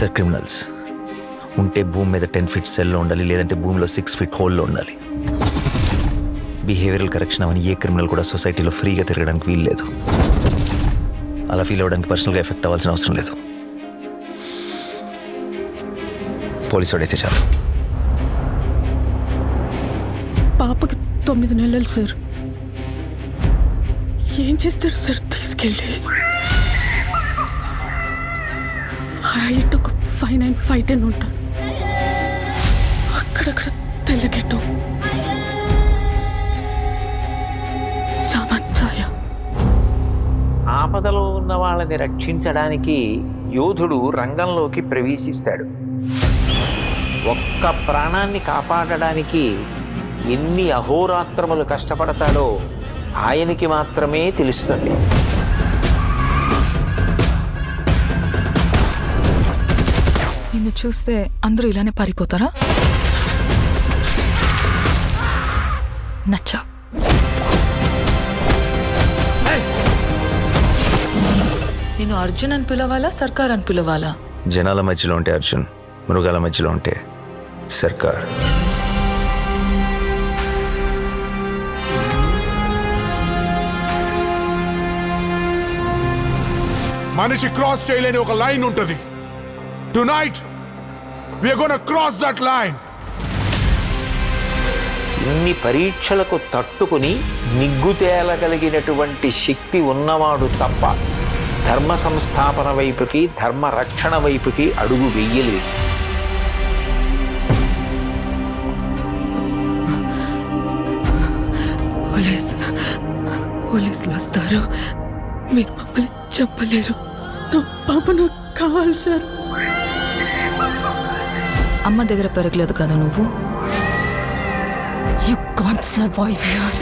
Sir criminals ఉంటే భూమి మీద 10 feet సెల్లో ఉండాలి, లేదంటే భూమిలో 6 feet హోల్లో ఉండాలి. బిహేవియరల్ కరెక్షన్ అవని ఏ క్రిమినల్ కూడా సొసైటీలో ఫ్రీగా తిరగడానికి వీలు లేదు. అలా ఫీల్ అవ్వడానికి పర్సనల్గా ఎఫెక్ట్ అవ్వాల్సిన అవసరం లేదు. పోలీసు వాడైతే చాలు. పాపకి 9 నెలలు సార్. ఏం చేస్తారు సార్ తీసుకెళ్ళి? హైట్ ఒక 5'9", 5'10" ఉంటారు. అక్కడక్కడ తెల్లగెట్టు చామచ్చాయ. ఆపదలో ఉన్న వాళ్ళని రక్షించడానికి యోధుడు రంగంలోకి ప్రవేశిస్తాడు. ఒక్క ప్రాణాన్ని కాపాడడానికి ఎన్ని అహోరాత్రములు కష్టపడతాడో ఆయనకి మాత్రమే తెలుస్తుంది. నిన్ను చూస్తే అందరూ ఇలానే పారిపోతారా? నచ్చా. నేను అర్జున్ అని పిలవాలా, సర్కార్ అని పిలవాలా? జనాల మధ్యలో ఉంటే అర్జున్, మృగాల మధ్యలో ఉంటే సర్కార్. మనిషి క్రాస్ చేయలేని ఒక లైన్ ఉంటుంది. Tonight we are gonna cross that line. ఇన్ని పరీక్షలకు తట్టుకుని నిగ్గు తేలగలిగినటువంటి శక్తి ఉన్నవాడు తప్ప ధర్మ సంస్థాపన వైపుకి, ధర్మ రక్షణ వైపుకి అడుగు వెయ్యలేదు. పోలీసులు వస్తారు. మీరు మమ్మల్ని చెప్పలేరు. నా పాప నాకు కావాలి సార్. అమ్మ దగ్గర పెరగలేదు కదా నువ్వు? You can't survive here.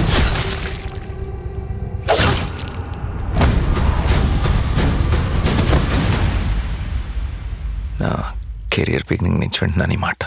నా కెరియర్ బిగినింగ్ నుంచి వింటున్నాను ఈ మాట.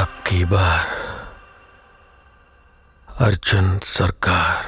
अब की बार अर्जुन सरकार